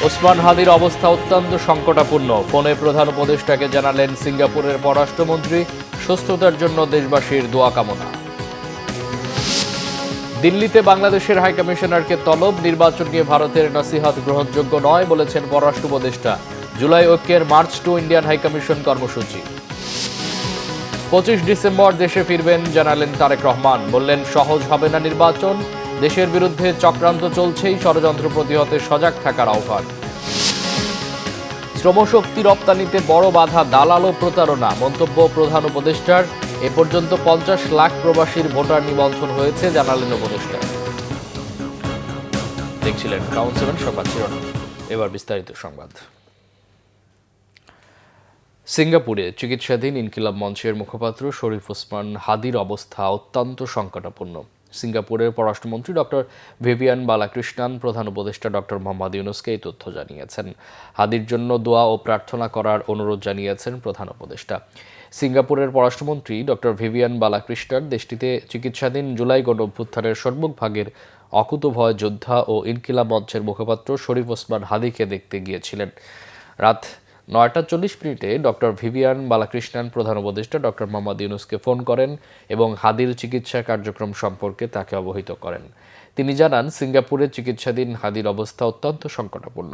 ওসমান হাদির অবস্থা অত্যন্ত সংকটাপন্ন। ফোনে প্রধান উপদেষ্টাকে জানালেন সিঙ্গাপুরের পররাষ্ট্রমন্ত্রী, সুস্থতার জন্য দেশবাসীর দোয়া কামনা। দিল্লিতে বাংলাদেশের হাইকমিশনারকে তলব, নির্বাচন নিয়ে ভারতের নসিহত গ্রহণযোগ্য নয় বলেছেন পররাষ্ট্র উপদেষ্টা। জুলাই ঐক্যের মার্চ টু ইন্ডিয়ান হাইকমিশন কর্মসূচি। 25 ডিসেম্বর দেশে ফিরবেন জানালেন তারেক রহমান। বললেন, সহজ হবে না নির্বাচন, দেশের বিরুদ্ধে চক্রান্ত চলছেই, ষড়যন্ত্র প্রতিহতে সজাগ থাকার আহ্বান। শ্রমশক্তি রপ্তানিতে বড় বাধা দালাল ও প্রতারণা, মন্তব্য প্রধান উপদেষ্টার। এ পর্যন্ত 50 লাখ প্রবাসীর ভোটার নিবন্ধন হয়েছে জানালেন উপদেষ্টা। দেখছিলেন ক্রাউন 7 সংবাদ শিরোনাম। এবার বিস্তারিত সংবাদ। সিঙ্গাপুরে চিকিৎসাধীন ইনকিলাব মঞ্চের মুখপাত্র শরীফ ওসমান হাদির অবস্থা অত্যন্ত সংকটাপন্ন। সিঙ্গাপুরের পররাষ্ট্রমন্ত্রী ডক্টর ভিভিয়ান বালাকৃষ্ণান প্রধান উপদেষ্টা ডক্টর মোহাম্মদ ইউনূসকে এই তথ্য জানিয়েছেন। হাদির জন্য দোয়া ও প্রার্থনা করার অনুরোধ জানিয়েছেন প্রধান উপদেষ্টা। সিঙ্গাপুরের পররাষ্ট্রমন্ত্রী ডক্টর ভিভিয়ান বালাকৃষ্ণান দেশটিতে চিকিৎসাধীন জুলাই গণঅভ্যুত্থানের সম্মুখভাগের অকুতোভয় যোদ্ধা ও ইনকিলাব মঞ্চের মুখপাত্র শরীফ ওসমান হাদিকে দেখতে গিয়েছিলেন। রাত 9টা 40 মিনিটে ডক্টর ভিভিয়ান বালাকৃষ্ণান প্রধান উপদেষ্টা ডক্টর মোহাম্মদ ইউনূসকে ফোন করেন এবং হাদির চিকিৎসা কার্যক্রম সম্পর্কে তাকে অবহিত করেন। তিনি জানান, সিঙ্গাপুরে চিকিৎসাধীন হাদির অবস্থা অত্যন্ত সংকটাপন্ন।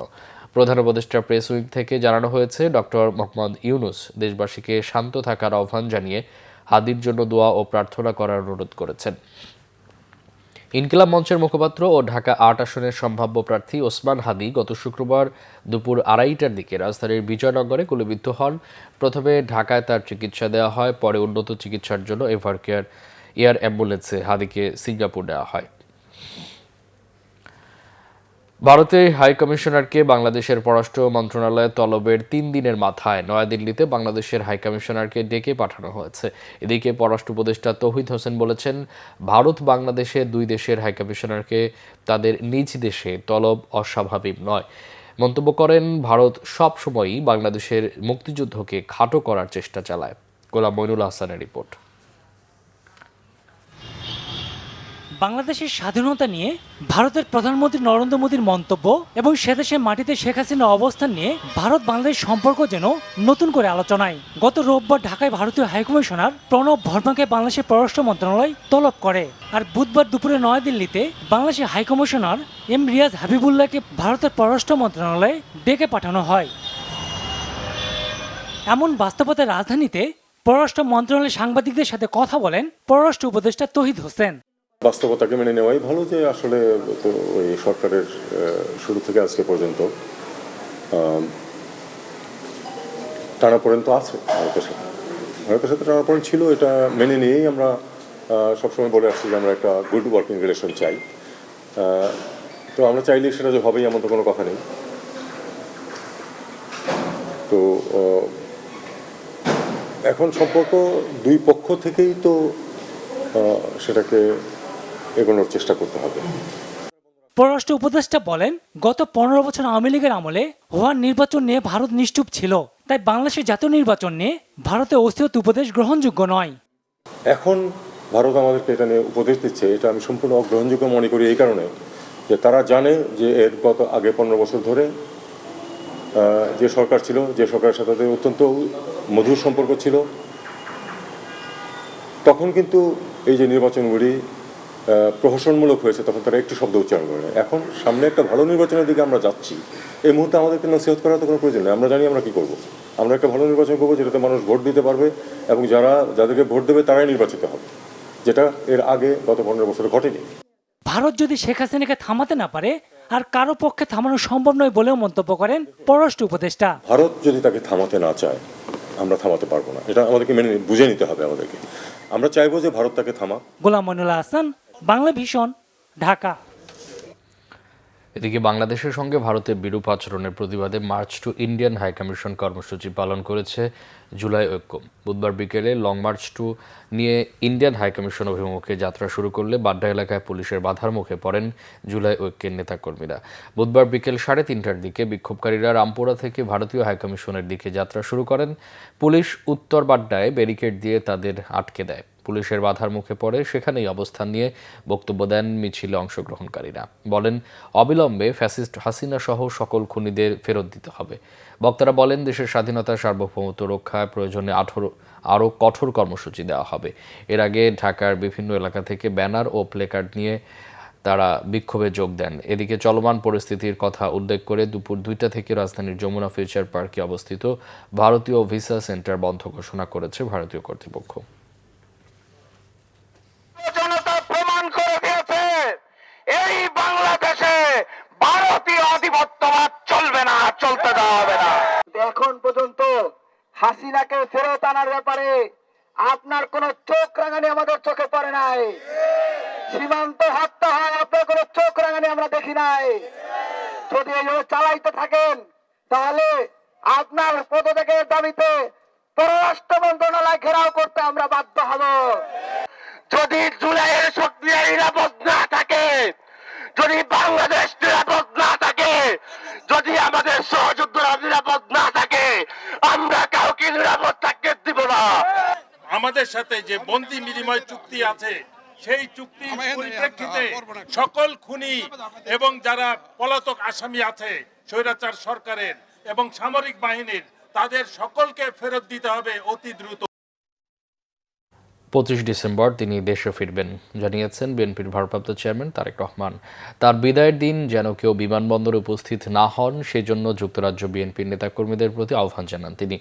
প্রধান উপদেষ্টা প্রেস উইং থেকে জানানো হয়েছে, ডক্টর মোহাম্মদ ইউনূস দেশবাসীকে শান্ত থাকার আহ্বান জানিয়ে হাদির জন্য দোয়া ও প্রার্থনা করার অনুরোধ করেছেন। ইনকিলাব মঞ্চের মুখপাত্র ও ঢাকা 8 আসনের সম্ভাব্য প্রার্থী ওসমান হাদি গত শুক্রবার দুপুর 2:30টার দিকে রাজধানীর বিজয়নগরে গুলিবিদ্ধ হন। প্রথমে ঢাকায় তার চিকিৎসা দেওয়া হয়, পরে উন্নত চিকিৎসার জন্য এভারকেয়ার এয়ার অ্যাম্বুলেন্সে হাদিকে সিঙ্গাপুর নেওয়া হয়। ভারতের হাইকমিশনারকে বাংলাদেশের পররাষ্ট্র মন্ত্রণালয়ে তলবের 3 দিনের মাথায় নয়াদিল্লিতে বাংলাদেশের হাইকমিশনারকে ডেকে পাঠানো হয়েছে। এদিকে পররাষ্ট্র উপদেষ্টা তৌহিদ হোসেন বলেছেন, ভারত বাংলাদেশে দুই দেশের হাইকমিশনারকে তাদের নিজ দেশে তলব অস্বাভাবিক নয়। মন্তব্য করেন, ভারত সব সময়ই বাংলাদেশের মুক্তিযুদ্ধকে খাটো করার চেষ্টা চালায়। গোলাম মইনুল হাসানের রিপোর্ট। বাংলাদেশের স্বাধীনতা নিয়ে ভারতের প্রধানমন্ত্রী নরেন্দ্র মোদীর মন্তব্য এবং সেদেশের মাটিতে শেখ হাসিনার অবস্থান নিয়ে ভারত বাংলাদেশ সম্পর্ক যেন নতুন করে আলোচনায়। গত রোববার ঢাকায় ভারতীয় হাইকমিশনার প্রণব ভার্মাকে বাংলাদেশের পররাষ্ট্র মন্ত্রণালয় তলব করে। আর বুধবার দুপুরে নয়াদিল্লিতে বাংলাদেশের হাইকমিশনার এম রিয়াজ হাবিবুল্লাহকে ভারতের পররাষ্ট্র মন্ত্রণালয়ে ডেকে পাঠানো হয়। এমন বাস্তবতার রাজধানীতে পররাষ্ট্র মন্ত্রণালয়ের সাংবাদিকদের সাথে কথা বলেন পররাষ্ট্র উপদেষ্টা তৌহিদ হোসেন। বাস্তবতাকে মেনে নেওয়াই ভালো, যে আসলে তো ওই সরকারের শুরু থেকে আজকে পর্যন্ত টানাপোড়েন তো আছে ভারতের সাথে টানাপোড়েন ছিল। এটা মেনে নিয়েই আমরা সবসময় বলে আসছি যে আমরা একটা গুড ওয়ার্কিং রিলেশন চাই। তো আমরা চাইলে সেটা যে হবেই এমন তো কোনো কথা নেই। তো এখন সম্পর্ক দুই পক্ষ থেকেই তো সেটাকে এগোনোর চেষ্টা করতে হবে। পররাষ্ট্র উপদেষ্টা বলেন, গত 15 বছর আওয়ামী লীগের আমলে হওয়ার নির্বাচন নিয়ে ভারত নিশ্চুপ ছিল, তাই বাংলাদেশের জাতীয় নির্বাচন নিয়ে ভারতের অস্থিরতা উপদেশ গ্রহণযোগ্য নয়। এখন ভারত আমাদেরকে এটা নিয়ে উপদেশ দিচ্ছে, এটা আমি সম্পূর্ণ অগ্রহণযোগ্য মনে করি এই কারণে যে তারা জানে যে এর গত আগে 15 বছর ধরে যে সরকার ছিল, যে সরকারের সাথে অত্যন্ত মধুর সম্পর্ক ছিল, তখন কিন্তু এই যে নির্বাচনগুলি প্রহসনমূলক হয়েছে, তখন তারা একটু শব্দ উচ্চারণ করে না। এখন সামনে একটা ভালো নির্বাচনের দিকে আমরা যাচ্ছি, এই মুহূর্তে আমাদেরকে নসিহত করার তো কোনো প্রয়োজন নেই। আমরা জানি আমরা কী করবো। আমরা একটা ভালো নির্বাচন করবো যেটাতে মানুষ ভোট দিতে পারবে এবং যাদেরকে ভোট দেবে তারাই নির্বাচিত হবে, যেটা এর আগে গত 15 বছরে ঘটেনি। ভারত যদি শেখ হাসিনাকে থামাতে না পারে, আর কারো পক্ষে থামানো সম্ভব নয় বলেও মন্তব্য করেন পররাষ্ট্র উপদেষ্টা। ভারত যদি তাকে থামাতে না চায়, আমরা থামাতে পারবো না। এটা আমাদেরকে বুঝে নিতে হবে আমাদেরকে। আমরা চাইবো যে ভারত তাকে থামাক। গোলাম মইনুল হাসান, বাংলা ভিশন, ঢাকা। এদিকে বাংলাদেশের সঙ্গে ভারতের বিরূপ আচরণের প্রতিবাদে মার্চ টু ইন্ডিয়ান হাইকমিশন কর্মসূচি পালন করেছে জুলাই ঐক্য। বুধবার বিকেলে লং মার্চ টু নিয়ে ইন্ডিয়ান হাইকমিশন অভিমুখে যাত্রা শুরু করলে বাড্ডা এলাকায় পুলিশের বাধার মুখে পড়েন জুলাই ঐক্যের নেতাকর্মীরা। বুধবার বিকেল 3:30টার দিকে বিক্ষোভকারীরা রামপুরা থেকে ভারতীয় হাইকমিশনের দিকে যাত্রা শুরু করেন। পুলিশ উত্তর বাড্ডায় ব্যারিকেড দিয়ে তাদের আটকে দেয়। পুলিশের বাধার মুখে পড়ে সেখানেই অবস্থান নিয়ে বক্তব্য দেন মিছিলে অংশগ্রহণকারীরা। বলেন, অবিলম্বে ফ্যাসিস্ট হাসিনা সহ সকল খুনিদের ফেরত দিতে হবে। বক্তারা বলেন, দেশের স্বাধীনতা সার্বভৌমত্ব রক্ষায় প্রয়োজনে আরও কঠোর কর্মসূচি দেওয়া হবে। এর আগে ঢাকার বিভিন্ন এলাকা থেকে ব্যানার ও প্লেকার্ড নিয়ে তারা বিক্ষোভে যোগ দেন। এদিকে চলমান পরিস্থিতির কথা উল্লেখ করে দুপুর 2টা থেকে রাজধানীর যমুনা ফিউচার পার্কে অবস্থিত ভারতীয় ভিসা সেন্টার বন্ধ ঘোষণা করেছে ভারতীয় কর্তৃপক্ষ। জনতা প্রমাণ করে দিয়েছে এই বাংলাদেশে ভারতীয় আধিপত্যবাদ চলবে না, চলতে দেওয়া হবে না। এখন পর্যন্ত হাসিনাকে ফেরত আনার ব্যাপারে আপনার কোন চোখ রাঙানি আমাদের চোখে পড়ে নাই। সীমান্ত হত্যা হয়, আপনার কোন চোখ রাঙানি আমরা দেখি নাই। যদি এইভাবে চালাইতে থাকেন তাহলে আপনার পদত্যাগের দাবিতে পররাষ্ট্র মন্ত্রণালয় ঘেরাও করতে আমরা বাধ্য হব। যদি জুলাইয়ের সক্রিয় নিরাপদ না থাকে, যদি বাংলাদেশ নিরাপদ না থাকে, যদি আমাদের সহযোদ্ধারা নিরাপদ না থাকে, আমরা কাউকে নিরাপদ থাকতে দিব না। আমাদের সাথে যে বন্দি বিনিময় চুক্তি আছে, সেই চুক্তির পরিপ্রেক্ষিতে সকল খুনি এবং যারা পলাতক আসামি আছে স্বৈরাচার সরকারের এবং সামরিক বাহিনীর, তাদের সকলকে ফেরত দিতে হবে অতি দ্রুত। 25 ডিসেম্বর তিনি দেশে ফিরবেন জানিয়েছেন বিএনপির ভারপ্রাপ্ত চেয়ারম্যান তারেক রহমান। তার বিদায়ের দিন যেন কেউ বিমানবন্দরে উপস্থিত না হন, সেজন্য যুক্তরাজ্য বিএনপির নেতাকর্মীদের প্রতি আহ্বান জানান তিনি।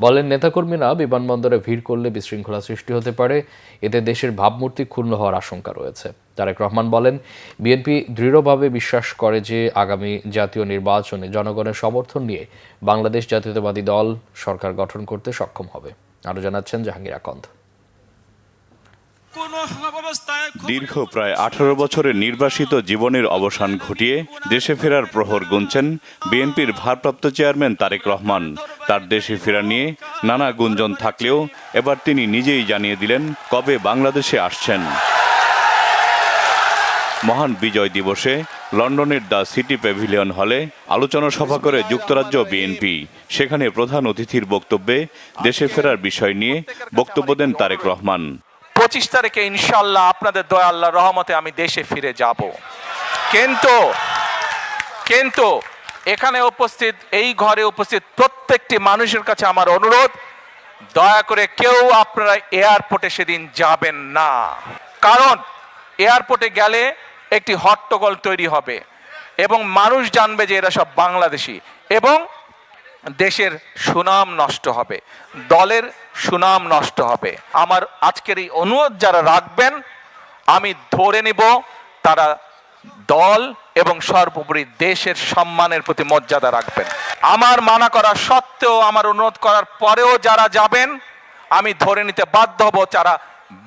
বলেন, নেতাকর্মীরা বিমানবন্দরে ভিড় করলে বিশৃঙ্খলা সৃষ্টি হতে পারে, এতে দেশের ভাবমূর্তি ক্ষুণ্ণ হওয়ার আশঙ্কা রয়েছে। তারেক রহমান বলেন, বিএনপি দৃঢ়ভাবে বিশ্বাস করে যে আগামী জাতীয় নির্বাচনে জনগণের সমর্থন নিয়ে বাংলাদেশ জাতীয়তাবাদী দল সরকার গঠন করতে সক্ষম হবে। আরও জানাচ্ছেন জাহাঙ্গীর আকন্দ। দীর্ঘ প্রায় 18 বছরের নির্বাসিত জীবনের অবসান ঘটিয়ে দেশে ফেরার প্রহর গুনছেন বিএনপির ভারপ্রাপ্ত চেয়ারম্যান তারেক রহমান। তার দেশে ফেরা নিয়ে নানা গুঞ্জন থাকলেও এবার তিনি নিজেই জানিয়ে দিলেন কবে বাংলাদেশে আসছেন। মহান বিজয় দিবসে লন্ডনের দ্য সিটি প্যাভিলিয়ন হলে আলোচনা সভা করে যুক্তরাজ্য বিএনপি। সেখানে প্রধান অতিথির বক্তব্যে দেশে ফেরার বিষয় নিয়ে বক্তব্য দেন তারেক রহমান। 25 তারিখে ইনশাআল্লাহ আপনাদের দয়া আল্লাহর রহমতে আমি দেশে ফিরে যাব। কিন্তু এখানে উপস্থিত, এই ঘরে উপস্থিত প্রত্যেকটি মানুষের কাছে আমার অনুরোধ, দয়া করে কেউ আপনারা এয়ারপোর্টে সেদিন যাবেন না। কারণ এয়ারপোর্টে গেলে একটি হট্টগোল তৈরি হবে এবং মানুষ জানবে যে এরা সব বাংলাদেশি এবং দেশের সুনাম নষ্ট হবে, দলের সুনাম নষ্ট হবে। আমার আজকের এই অনুরোধ যারা রাখবেন, আমি ধরে নিব তারা দল এবং সর্বোপরি দেশের সম্মানের প্রতি মর্যাদা রাখবেন। আমার মানা করা সত্ত্বেও, আমার অনুরোধ করার পরেও যারা যাবেন, আমি ধরে নিতে বাধ্য হব যারা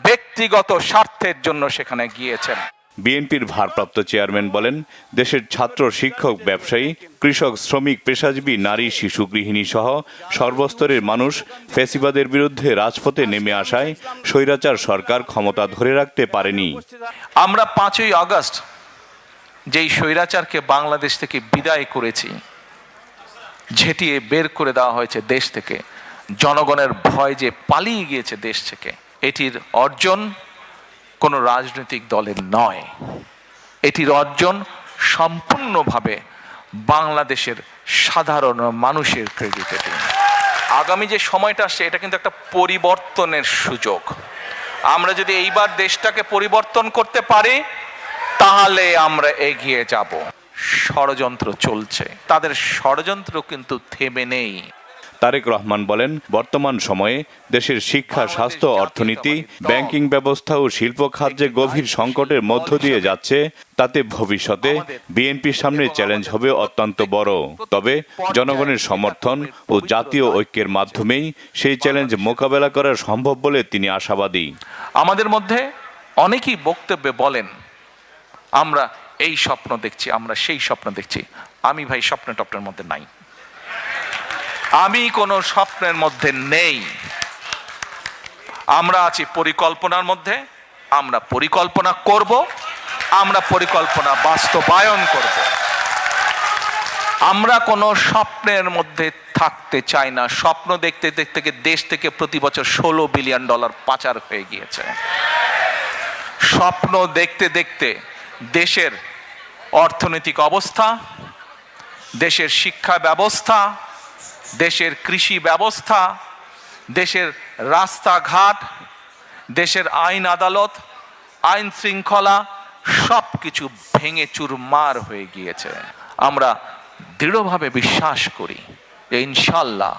ব্যক্তিগত স্বার্থের জন্য সেখানে গিয়েছেন। বিএনপির ভারপ্রাপ্ত চেয়ারম্যান বলেন, দেশের ছাত্র, শিক্ষক, ব্যবসায়ী, কৃষক, শ্রমিক, পেশাজীবী, নারী, শিশু, গৃহিণী সহ সর্বস্তরের মানুষ ফ্যাসিবাদের বিরুদ্ধে রাজপথে নেমে আসায় স্বৈরাচার সরকার ক্ষমতা ধরে রাখতে পারেনি। আমরা 5ই আগস্ট যেই স্বৈরাচারকে বাংলাদেশ থেকে বিদায় করেছি, ঝেঁটিয়ে বের করে দেওয়া হয়েছে দেশ থেকে, জনগণের ভয় যে পালিয়ে গিয়েছে দেশ থেকে, এটির অর্জন কোনো রাজনৈতিক দলের নয়, এটির অর্জন সম্পূর্ণভাবে বাংলাদেশের সাধারণ মানুষের ক্রেডিটে। আগামী যে সময়টা আসছে, এটা কিন্তু একটা পরিবর্তনের সুযোগ। আমরা যদি এইবার দেশটাকে পরিবর্তন করতে পারি, তাহলে আমরা এগিয়ে যাব। ষড়যন্ত্র চলছে, তাদের ষড়যন্ত্র কিন্তু থেমে নেই। তারেক রহমান বলেন, বর্তমান সময়ে দেশের শিক্ষা, স্বাস্থ্য, অর্থনীতি, ব্যাংকিং ব্যবস্থা ও শিল্প খাত যে গভীর সংকটের মধ্য দিয়ে যাচ্ছে, তাতে ভবিষ্যতে বিএনপির সামনে চ্যালেঞ্জ হবে অত্যন্ত বড়। তবে জনগণের সমর্থন ও জাতীয় ঐক্যের মাধ্যমেই সেই চ্যালেঞ্জ মোকাবেলা করা সম্ভব বলে তিনি আশাবাদী। আমাদের মধ্যে অনেকেই বক্তব্যে বলেন, আমরা এই স্বপ্ন দেখছি, আমরা সেই স্বপ্ন দেখছি। আমি ভাই স্বপ্ন টপ্নের মধ্যে নাই, আমি কোনো স্বপ্নের মধ্যে নেই। আমরা আছি পরিকল্পনার মধ্যে। আমরা পরিকল্পনা করব, আমরা পরিকল্পনা বাস্তবায়ন করব। আমরা কোনো স্বপ্নের মধ্যে থাকতে চাই না। স্বপ্ন দেখতে দেখতে দেশ থেকে প্রতি বছর $16 বিলিয়ন পাচার হয়ে গিয়েছে। স্বপ্ন দেখতে দেখতে দেশের অর্থনৈতিক অবস্থা, দেশের শিক্ষা ব্যবস্থা, দেশের কৃষি ব্যবস্থা, দেশের রাস্তাঘাট, দেশের আইন আদালত, আইন শৃঙ্খলা সব কিছু ভেঙে চুরমার হয়ে গিয়েছে। আমরা দৃঢ়ভাবে বিশ্বাস করি যে ইনশাল্লাহ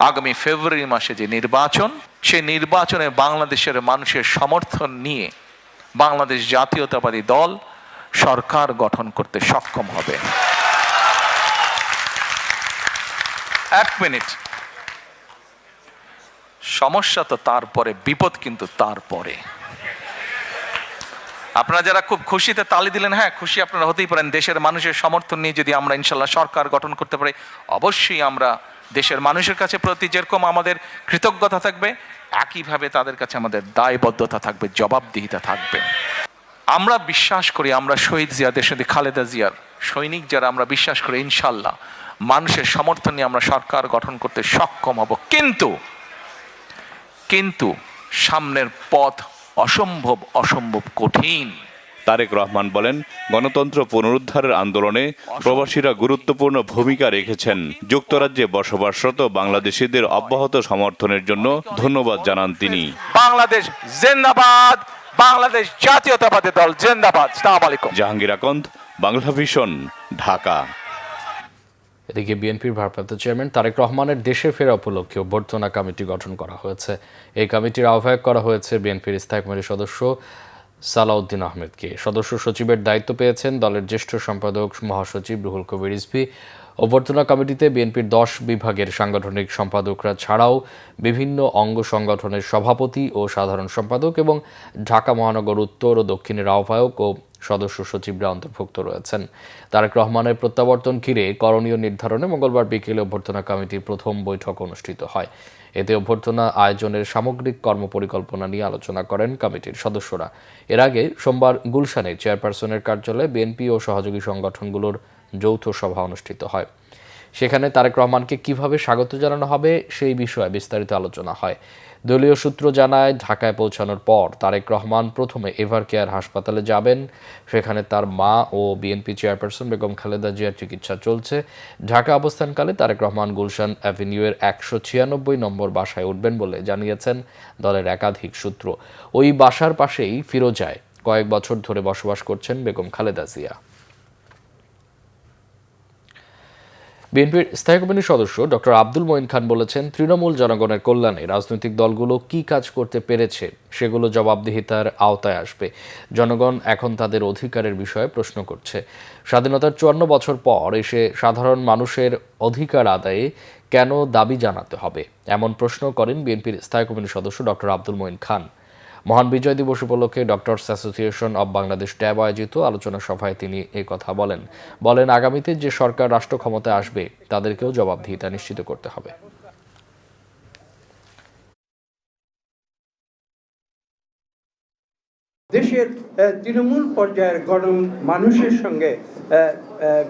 আগামী ফেব্রুয়ারি মাসে যে নির্বাচন, সেই নির্বাচনে বাংলাদেশের মানুষের সমর্থন নিয়ে বাংলাদেশ জাতীয়তাবাদী দল সরকার গঠন করতে সক্ষম হবে। এক মিনিট, সমস্যা তো তারপরে, বিপদ কিন্তু তারপরে। আপনারা যারা খুব খুশিতে তালি দিলেন, হ্যাঁ খুশি আপনারা হতেই পারেন। দেশের মানুষের সমর্থন নিয়ে যদি আমরা ইনশাল্লাহ সরকার গঠন করতে পারি, অবশ্যই আমরা দেশের মানুষের কাছে প্রতি যেরকম আমাদের কৃতজ্ঞতা থাকবে, একইভাবে তাদের কাছে আমাদের দায়বদ্ধতা থাকবে, জবাবদিহিতা থাকবে। আমরা বিশ্বাস করি, আমরা শহীদ জিয়া, দেশনেত্রী খালেদা জিয়ার সৈনিক যারা, আমরা বিশ্বাস করি ইনশাল্লাহ মানুষের সমর্থন নিয়ে আমরা সরকার গঠন করতে সক্ষম হব। কিন্তু সামনের পথ অসম্ভব কঠিন। তারেক রহমান বলেন, গণতন্ত্র পুনরুদ্ধারের আন্দোলনে প্রবাসীরা গুরুত্বপূর্ণ ভূমিকা রেখেছেন। যুক্তরাজ্যে বসবাসরত বাংলাদেশিদের অব্যাহত সমর্থনের জন্য ধন্যবাদ জানান তিনি। বাংলাদেশ জিন্দাবাদ, বাংলাদেশ জাতীয়তাবাদী দল জিন্দাবাদ। আসসালামু আলাইকুম। জাহাঙ্গীর আকন্দ, বাংলা ভিশন, ঢাকা। এদিকে বিএনপির ভারপ্রাপ্ত চেয়ারম্যান তারেক রহমানের দেশে ফেরা উপলক্ষে অভ্যর্থনা কমিটি গঠন করা হয়েছে। এই কমিটির আহ্বায়ক করা হয়েছে বিএনপির স্থায়ী কমিটির সদস্য সালাউদ্দিন আহমেদকে। সদস্য সচিবের দায়িত্ব পেয়েছেন দলের জ্যেষ্ঠ সম্পাদক মহাসচিব রুহুল কবির রিজভী। অভ্যর্থনা কমিটিতে বিএনপির 10 বিভাগের সাংগঠনিক সম্পাদকরা ছাড়াও বিভিন্ন অঙ্গ সংগঠনের সভাপতি ও সাধারণ সম্পাদক এবং ঢাকা মহানগর উত্তর ও দক্ষিণের আহ্বায়ক ও সদস্য সচিবরা অন্তর্ভুক্ত রয়েছেন। তারেক রহমানের প্রত্যাবর্তন ঘিরে করণীয় নির্ধারণে মঙ্গলবার বিকেলে অভ্যর্থনা কমিটির প্রথম বৈঠক অনুষ্ঠিত হয়। এতে অভ্যর্থনা আয়োজনের সামগ্রিক কর্মপরিকল্পনা নিয়ে আলোচনা করেন কমিটির সদস্যরা। এর আগে সোমবার গুলশানে চেয়ারপারসনের কার্যালয়ে বিএনপি ও সহযোগী সংগঠনগুলোর যৌথ সভা অনুষ্ঠিত হয়। সেখানে তারেক রহমানকে কিভাবে স্বাগত জানানো হবে সেই বিষয়ে বিস্তারিত আলোচনা হয়। দলীয় সূত্র জানায়, ঢাকায় পৌঁছানোর পর তারেক রহমান প্রথমে এভার কেয়ার হাসপাতালে যাবেন। সেখানে তার মা ও বিএনপি চেয়ারপারসন বেগম খালেদা জিয়ার চিকিৎসা চলছে। ঢাকা অবস্থানকালে তারেক রহমান গুলশান অ্যাভিনিউয়ের 196 নম্বর বাসায় উঠবেন বলে জানিয়েছেন দলের একাধিক সূত্র। ওই বাসার পাশেই ফিরোজায় কয়েক বছর ধরে বসবাস করছেন বেগম খালেদা জিয়া। বিএনপির স্থায়ী কমিটির সদস্য ডক্টর আব্দুল মঈন খান বলেছেন, তৃণমূল জনগণের কল্যাণে রাজনৈতিক দলগুলো কি কাজ করতে পেরেছে সেগুলো জবাবদিহিতার আওতায় আসবে। জনগণ এখন তাদের অধিকারের বিষয়ে প্রশ্ন করছে। স্বাধীনতার 54 বছর পর এসে সাধারণ মানুষের অধিকার আদায়ে কেন দাবি জানাতে হবে, এমন প্রশ্ন করেন বিএনপির স্থায়ী কমিটির সদস্য ডক্টর আব্দুল মঈন খান। মহান বিজয় দিবস উপলক্ষে doctors association of Bangladesh tab আয়োজিত আলোচনা সভায় তিনি এই কথা বলেন আগামীতে যে সরকার রাষ্ট্র ক্ষমতায় আসবে তাদেরকেও জবাবদিহিতা নিশ্চিত করতে হবে। দেশের তৃণমূল পর্যায়ের মানুষের সঙ্গে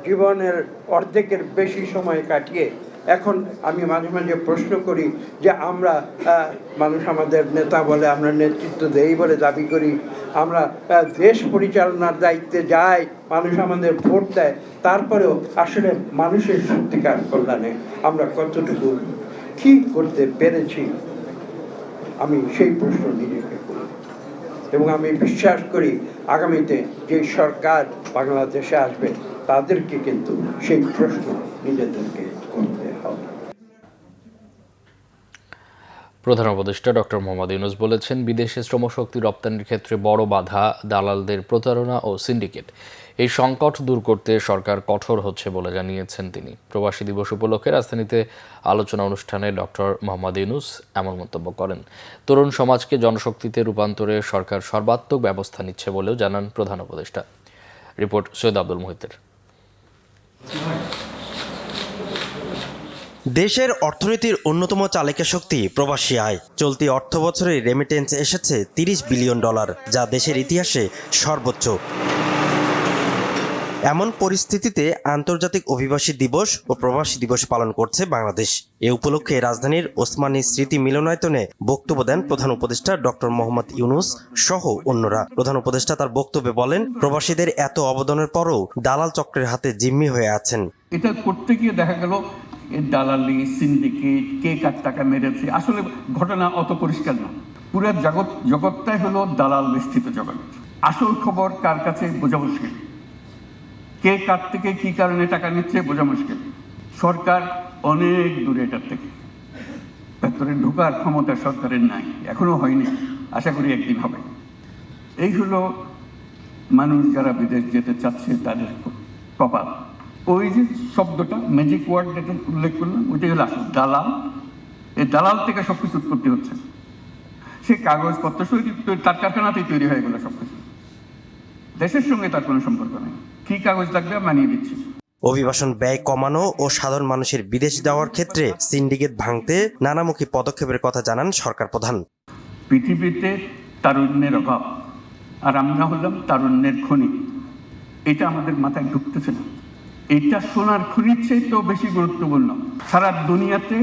জীবনের অর্ধেকের বেশি সময় কাটিয়ে এখন আমি মাঝে মাঝে প্রশ্ন করি যে আমরা মানুষ আমাদের নেতা বলে, আমরা নেতৃত্ব দেই বলে দাবি করি, আমরা দেশ পরিচালনার দায়িত্বে যাই, মানুষ আমাদের ভোট দেয়, তারপরেও আসলে মানুষের সত্যিকার কল্যাণে আমরা কতটুকু কী করতে পেরেছি, আমি সেই প্রশ্ন নিজেকে করি। এবং আমি বিশ্বাস করি আগামীতে যে সরকার বাংলাদেশে আসবে তাদেরকে কিন্তু সেই প্রশ্ন নিজেদেরকে করতে হবে। প্রধান উপদেষ্টা ডক্টর মোহাম্মদ ইউনূস বলেছেন, বিদেশে শ্রমশক্তি রপ্তানির ক্ষেত্রে বড় বাধা দালালদের প্রতারণা ও সিন্ডিকেট। এই সংকট দূর করতে সরকার কঠোর হচ্ছে বলে জানিয়েছেন তিনি। প্রবাসী দিবস উপলক্ষে রাজধানীতে আলোচনা অনুষ্ঠানে ডক্টর মোহাম্মদ ইউনূস এমন মন্তব্য করেন। তরুণ সমাজকে জনশক্তিতে রূপান্তরে সরকার সর্বাত্মক ব্যবস্থা নিচ্ছে বলেও জানান প্রধান উপদেষ্টা। রিপোর্ট সৈয়দ আব্দুল মুহিতের। দেশের অর্থনীতির অন্যতম চালিকা শক্তি প্রবাসী আয়। চলতি অর্থবছরে রেমিটেন্স এসেছে $30 বিলিয়ন, যা দেশের ইতিহাসে সর্বোচ্চ। এমন পরিস্থিতিতে আন্তর্জাতিক অভিবাসী দিবস ও প্রবাসী দিবস পালন করছে বাংলাদেশ। এ উপলক্ষে রাজধানীর ওসমানী স্মৃতি মিলনায়তনে বক্তব্য দেন প্রধান উপদেষ্টা ডক্টর মোহাম্মদ ইউনূস সহ অন্যরা। প্রধান উপদেষ্টা তার বক্তব্যে বলেন, প্রবাসীদের এত অবদানের পরও দালাল চক্রের হাতে জিম্মি হয়ে আছেন। এটা করতে গিয়ে দেখা গেল এর দালালি, সিন্ডিকেট, কে কার টাকা মেরেছে, আসলে ঘটনা অত পরিষ্কার না। পুরো জগৎটাই হলো দালাল বেষ্টিত জগৎ। আসল খবর কার কাছে বোঝা মুশকিল, কে কার থেকে কি কারণে টাকা নিচ্ছে বোঝা মুশকিল। সরকার অনেক দূরে এটার থেকে, ভেতরে ঢোকার ক্ষমতা সরকারের নাই, এখনো হয়নি, আশা করি একদিন হবে। এই হলো মানুষ যারা বিদেশ যেতে চাচ্ছে তাদের কপাল। ওই যে শব্দটা ম্যাজিক ওয়ার্ড যেটা উল্লেখ করলাম, ওইটাই হলো আসল দালাল। এই দালাল থেকে সবকিছু উৎপত্তি হচ্ছে। সে কাগজপত্র তার কারখানাতেই তৈরি হয়ে গেল সবকিছু, দেশের সঙ্গে তার কোনো সম্পর্ক নেই। কি কাগজ লাগবে মানিয়ে দিচ্ছি। অভিবাসন ব্যয় কমানো ও সাধারণ মানুষের বিদেশ যাওয়ার ক্ষেত্রে সিন্ডিকেট ভাঙতে নানামুখী পদক্ষেপের কথা জানান সরকার প্রধান। পৃথিবীতে তারুণ্যের অভাব, আর আমরা হলাম তারুণ্যের খনি। এটা আমাদের মাথায় ঢুকতেছে না। এটা সোনার খনির চেয়ে তো বেশি গুরুত্বপূর্ণ। সারা দুনিয়াতে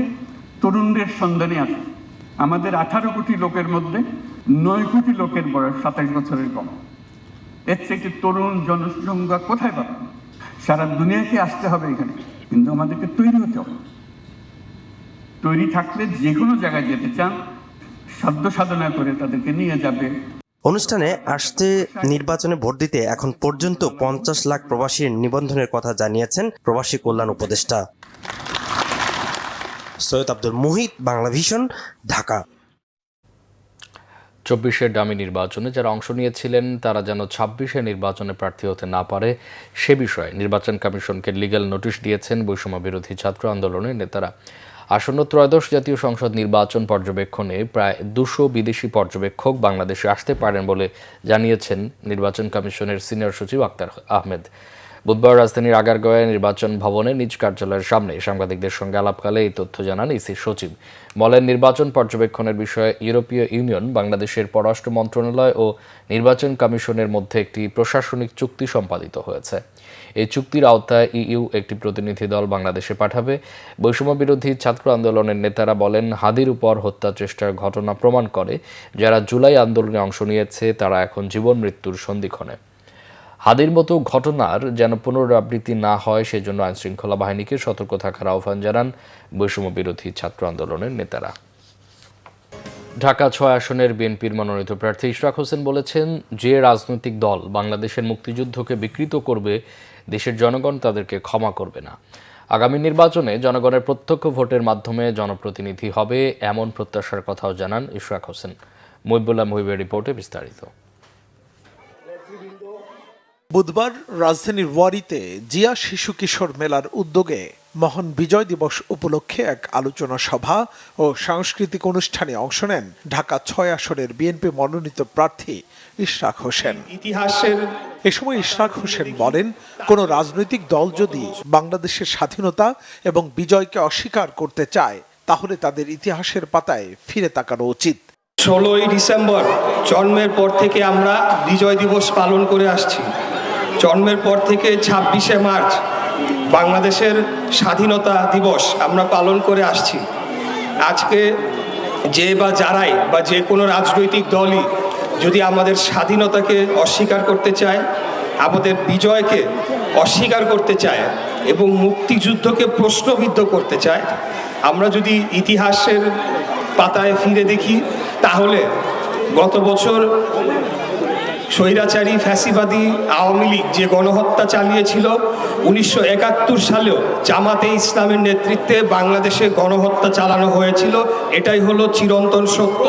তরুণদের সন্ধানে আছে। আমাদের 18 কোটি লোকের মধ্যে 9 কোটি লোকের বয়স 27 বছরের কম। এর থেকে তরুণ জনসংখ্যা কোথায় পাবে? সারা দুনিয়াকে আসতে হবে এখানে, কিন্তু আমাদেরকে তৈরি হতে হবে। তৈরি থাকলে যে কোনো জায়গায় যেতে চান, সাধ্য সাধনা করে তাদেরকে নিয়ে যাবে। অনুষ্ঠানে আসছে নির্বাচনে ভোট দিতে এখন পর্যন্ত 50 লাখ প্রবাসীর নিবন্ধনের কথা জানিয়েছেন প্রবাসী কল্যাণ উপদেষ্টা। সৈয়দ আব্দুল মুহিত, বাংলা ভিশন, ঢাকা। 24-এর ডামি নির্বাচনে যারা অংশ নিয়েছিলেন তারা যেন 26-এর নির্বাচনে প্রার্থী হতে না পারে সে বিষয়ে নির্বাচন কমিশনকে লিগ্যাল নোটিশ দিয়েছেন বৈষম্য বিরোধী ছাত্র আন্দোলনের নেতারা। আসন্ন ত্রয়োদশ জাতীয় সংসদ নির্বাচন পর্যবেক্ষণে প্রায় 200 বিদেশি পর্যবেক্ষক বাংলাদেশে আসতে পারেন বলে জানিয়েছেন নির্বাচন কমিশনের সিনিয়র সচিব আক্তার আহমেদ। বুধবার রাজধানীর আগারগাঁওয়ে নির্বাচন ভবনে নিজ কার্যালয়ের সামনে সাংবাদিকদের সঙ্গে আলাপকালে এই তথ্য জানান ইসি সচিব। বলেন, নির্বাচন পর্যবেক্ষণের বিষয়ে ইউরোপীয় ইউনিয়ন, বাংলাদেশের পররাষ্ট্র মন্ত্রণালয় ও নির্বাচন কমিশনের মধ্যে একটি প্রশাসনিক চুক্তি সম্পাদিত হয়েছে। এই চুক্তির আওতায় ইইউ একটি প্রতিনিধি দল বাংলাদেশে পাঠাবে। বৈষম্য বিরোধী ছাত্র আন্দোলনের নেতারা বলেন, হাদির উপর হত্যা চেষ্টার ঘটনা প্রমাণ করে যারা জুলাই আন্দোলনে অংশ নিয়েছে তারা এখন জীবন মৃত্যুর সন্ধিক্ষণে। হাদির মতো ঘটনার যেন পুনরাবৃত্তি না হয় সেজন্য আইনশৃঙ্খলা বাহিনীকে সতর্ক থাকার আহ্বান জানান বৈষম্য বিরোধী ছাত্র আন্দোলনের নেতারা। ঢাকা 6 আসনের বিএনপির মনোনীত প্রার্থী ইশরাক হোসেন বলেছেন, যে রাজনৈতিক দল বাংলাদেশের মুক্তিযুদ্ধকে বিকৃত করবে দেশের জনগণ তাদেরকে ক্ষমা করবে না। আগামী নির্বাচনে জনগণের প্রত্যক্ষ ভোটের মাধ্যমে জনপ্রতিনিধি হবে এমন প্রত্যাশার কথাও জানান ইশরাক হোসেন। মহিবুল্লাহ মহিবের রিপোর্টে বিস্তারিত। বুধবার রাজধানীর ওয়ারিতে জিয়া শিশু কিশোর মেলার উদ্যোগে মহান বিজয় দিবস উপলক্ষে এক আলোচনা সভা ও সাংস্কৃতিক অনুষ্ঠানে অংশ নেন ঢাকা 6 আসনের বিএনপি মনোনীত প্রার্থী ইশরাক হোসেন। এ সময় ইশরাক হোসেন বলেন, কোনো রাজনৈতিক দল যদি বাংলাদেশের স্বাধীনতা এবং বিজয়কে অস্বীকার করতে চায় তাহলে তাদের ইতিহাসের পাতায় ফিরে তাকানো উচিত। 16ই ডিসেম্বর জন্মের পর থেকে আমরা বিজয় দিবস পালন করে আসছি। জন্মের পর থেকে 26শে মার্চ বাংলাদেশের স্বাধীনতা দিবস আমরা পালন করে আসছি। আজকে যে বা যারাই বা যে কোনো রাজনৈতিক দলই যদি আমাদের স্বাধীনতাকে অস্বীকার করতে চায়, আমাদের বিজয়কে অস্বীকার করতে চায় এবং মুক্তিযুদ্ধকে প্রশ্নবিদ্ধ করতে চায়, আমরা যদি ইতিহাসের পাতায় ফিরে দেখি তাহলে গত বছর স্বৈরাচারী ফ্যাসিবাদী আওয়ামী লীগ যে গণহত্যা চালিয়েছিল, 1971 সালেও জামাতে ইসলামের নেতৃত্বে বাংলাদেশে গণহত্যা চালানো হয়েছিল। এটাই হলো চিরন্তন সত্য।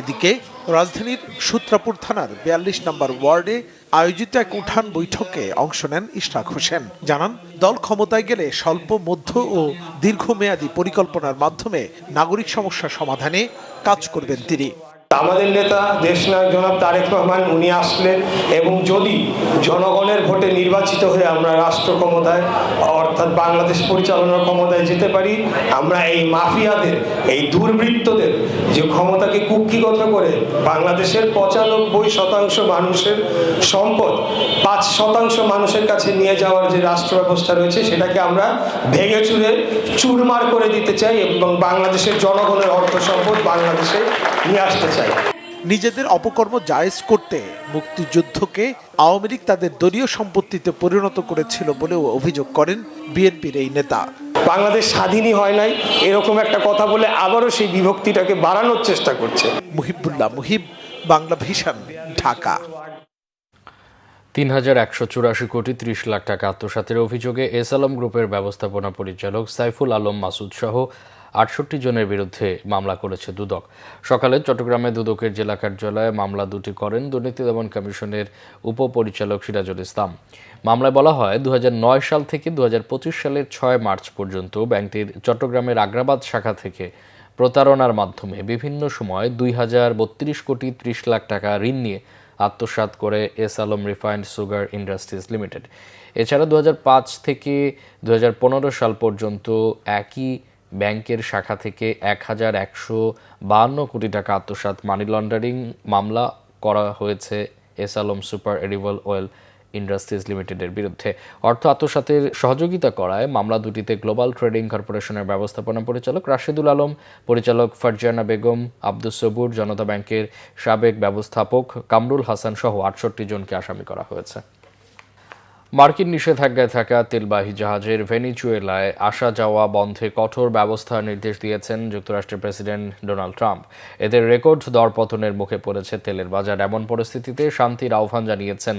এদিকে রাজধানীর সূত্রাপুর থানার 42 নম্বর ওয়ার্ডে আয়োজিত এক উঠান বৈঠকে অংশ নেন ইশরাক হোসেন। জানান, দল ক্ষমতায় গেলে স্বল্প, মধ্য ও দীর্ঘমেয়াদী পরিকল্পনার মাধ্যমে নাগরিক সমস্যা সমাধানে কাজ করবেন তিনি। আমাদের নেতা দেশনায়ক জনাব তারেক রহমান উনি আসলেন এবং যদি জনগণের ভোটে নির্বাচিত হয়ে আমরা রাষ্ট্র ক্ষমতায় অর্থাৎ বাংলাদেশ পরিচালনার ক্ষমতায় যেতে পারি, আমরা এই মাফিয়াদের, এই দুর্বৃত্তদের যে ক্ষমতাকে কুক্ষিগত করে বাংলাদেশের 95% মানুষের সম্পদ 5% মানুষের কাছে নিয়ে যাওয়ার যে রাষ্ট্র ব্যবস্থা রয়েছে সেটাকে আমরা ভেঙে চুরে চুরমার করে দিতে চাই এবং বাংলাদেশের জনগণের অর্থ সম্পদ বাংলাদেশে নিয়ে আসতে চাই। নিজেদের অপকর্ম জায়েজ করতে মুক্তিযুদ্ধকে আওয়ামী লীগ তাদের দলীয় সম্পত্তিতে পরিণত করেছিল বলেও অভিযোগ করেন বিএনপির এই নেতা। বাংলাদেশ স্বাধীনই হয় নাই এরকম একটা কথা বলে আবারও সেই বিভক্তিটাকে বাড়ানোর চেষ্টা করছে। মুহিবুল্লাহ মুহিব, বাংলা ভিশন, ঢাকা। ৩,১৮৪ কোটি ৩০ লাখ টাকা আত্মসাতের অভিযোগে এস আলম গ্রুপের ব্যবস্থাপনা পরিচালক সাইফুল আলম মাসুদ সহ ৬৮ জনের বিরুদ্ধে মামলা করেছে দুদক। সকালে চট্টগ্রামে দুদকের জেলা কার্যালয়ে মামলা দুটি করেন দুর্নীতি দমন কমিশনের উপপরিচালক সিরাজুল ইসলাম। মামলায় বলা হয় ২০০৯ সাল থেকে ২০২৫ সালের ৬ মার্চ পর্যন্ত ব্যাংকটির চট্টগ্রামের আগ্রাবাদ শাখা থেকে প্রতারণার মাধ্যমে বিভিন্ন সময় ২,০৩২ কোটি ৩০ লাখ টাকা ঋণ নিয়ে আত্মসাৎ করে S Alam refined sugar industries limited. এছাড়া ২০০৫ থেকে ২০১৫ সাল পর্যন্ত একই ব্যাংকের শাখা থেকে ১,১৫২ কোটি টাকা আত্মসাৎ মানি লন্ডারিং মামলা করা হয়েছে S Alam super edible oil industries লিমিটেডের বিরুদ্ধে। অর্থ আত্মসাতের সহযোগিতা করায় মামলা দুটিতে গ্লোবাল ট্রেডিং কর্পোরেশনের ব্যবস্থাপনা পরিচালক রাশেদুল আলম, পরিচালক ফারজানা বেগম, আব্দুস সবুর, জনতা ব্যাংকের সাবেক ব্যবস্থাপক কামরুল হাসান সহ ৬৮ জনকে আসামি করা হয়েছে। মার্কিন নিষেধাজ্ঞায় থাকা তেলবাহী জাহাজের ভেনিজুয়েলায় আসা যাওয়া বন্ধে কঠোর ব্যবস্থার নির্দেশ দিয়েছেন যুক্তরাষ্ট্রের প্রেসিডেন্ট ডোনাল্ড ট্রাম্প। এদের রেকর্ড দরপতনের মুখে পড়েছে তেলের বাজার। এমন পরিস্থিতিতে শান্তির আহ্বান জানিয়েছেন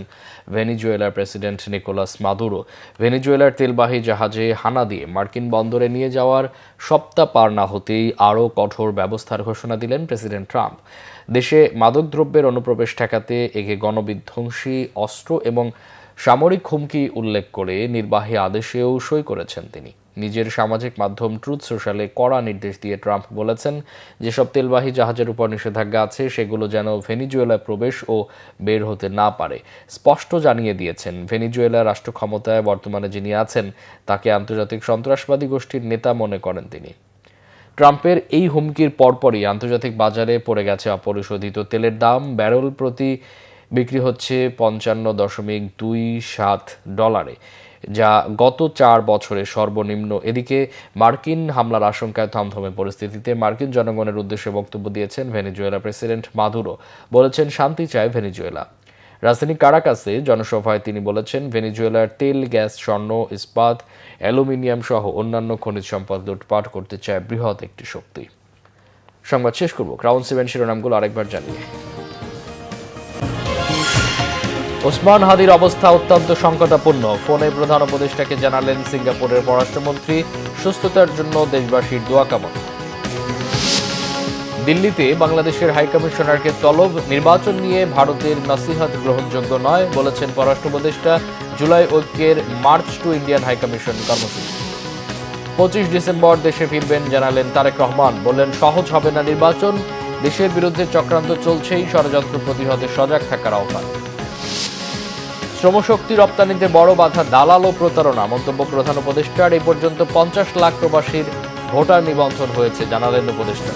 ভেনিজুয়েলার প্রেসিডেন্ট নিকোলাস মাদুরো। ভেনিজুয়েলার তেলবাহী জাহাজে হানা দিয়ে মার্কিন বন্দরে নিয়ে যাওয়ার সপ্তাহ পার না হতেই আরও কঠোর ব্যবস্থার ঘোষণা দিলেন প্রেসিডেন্ট ট্রাম্প। দেশে মাদকদ্রব্যের অনুপ্রবেশ ঠেকাতে একে গণবিধ্বংসী অস্ত্র এবং সামরিক হুমকি উল্লেখ করে নির্বাহী আদেশেও সই করেছেন তিনি। নিজের সামাজিক মাধ্যম ট্রুথ সোশ্যালে কড়া নির্দেশ দিয়ে ট্রাম্প বলেছেন, যেসব তেলবাহী জাহাজের উপর নিষেধাজ্ঞা আছে সেগুলো যেন ভেনিজুয়েলায় প্রবেশ ও বের হতে না পারে। স্পষ্ট জানিয়ে দিয়েছেন, ভেনিজুয়েলার রাষ্ট্র ক্ষমতায় বর্তমানে যিনি আছেন তাকে আন্তর্জাতিক সন্ত্রাসবাদী গোষ্ঠীর নেতা মনে করেন তিনি। ট্রাম্পের এই হুমকির পরপরই আন্তর্জাতিক বাজারে পড়ে গেছে অপরিশোধিত তেলের দাম। ব্যারেল প্রতি বিক্রি হচ্ছে $৫৫.২৭, যা গত ৪ বছরের সর্বনিম্ন। এদিকে মার্কিন হামলার আশঙ্কায় থমথমে পরিস্থিতিতে মার্কিন জনগণের উদ্দেশ্যে বক্তব্য দিয়েছেন ভেনিজুয়েলা প্রেসিডেন্ট মাদুরো। বলেছেন, শান্তি চায় ভেনিজুয়েলা। রাজধানী কারাকাসে জনসভায় তিনি বলেছেন, ভেনিজুয়েলার তেল, গ্যাস, স্বর্ণ, ইস্পাত, অ্যালুমিনিয়াম সহ অন্যান্য খনিজ সম্পদ লুটপাট করতে চায় বৃহৎ একটি শক্তি। সংবাদ শেষ করব ক্রাউন 7 শিরোনামগুলো আরেকবার জানিয়ে। ওসমান হাদির অবস্থা অত্যন্ত সংকটাপন্ন। ফোনে প্রধান উপদেষ্টাকে জানালেন সিঙ্গাপুরের পররাষ্ট্রমন্ত্রী। সুস্থতার জন্য দেশবাসীর দোয়া কামনা। দিল্লিতে বাংলাদেশের হাইকমিশনারকে তলব। নির্বাচন নিয়ে ভারতের নসিহত গ্রহণযোগ্য নয় বলেছেন পররাষ্ট্র উপদেষ্টা। জুলাই ঐক্যের মার্চ টু ইন্ডিয়ান হাইকমিশন কর্মসূচি। 25 ডিসেম্বর দেশে ফিরবেন জানালেন তারেক রহমান। বললেন, সহজ হবে না নির্বাচন। দেশের বিরুদ্ধে চক্রান্ত চলছেই, ষড়যন্ত্র প্রতিহতে সজাগ থাকার আহ্বান। শ্রমশক্তি রপ্তানিতে বড় বাধা দালাল ও প্রতারণা মন্তব্য প্রধান উপদেষ্টার। এই পর্যন্ত 50 লাখ প্রবাসীর ভোটার নিবন্ধন হয়েছে জানালেন উপদেষ্টা।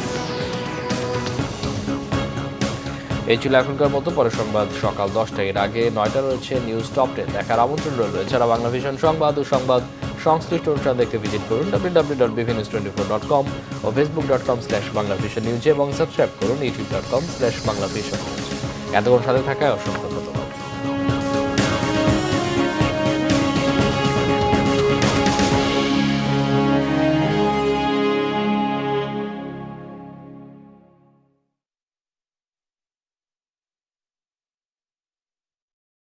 এই ছিল এখনকার মতো। পরে সংবাদ সকাল 10টায়। এর আগে 9টা রয়েছে নিউজ টপ 10 দেখার আমন্ত্রণ রইল। এছাড়া বাংলা ভিশন সংবাদ ও সংবাদ সংশ্লিষ্ট অনুষ্ঠান দেখতে ভিজিট করুন www.bvnews24.com ও facebook.com/banglavisionnews এবং সাবস্ক্রাইব করুন youtube.com/banglavision। এতক্ষণ সাথে থাকায় অসংখ্য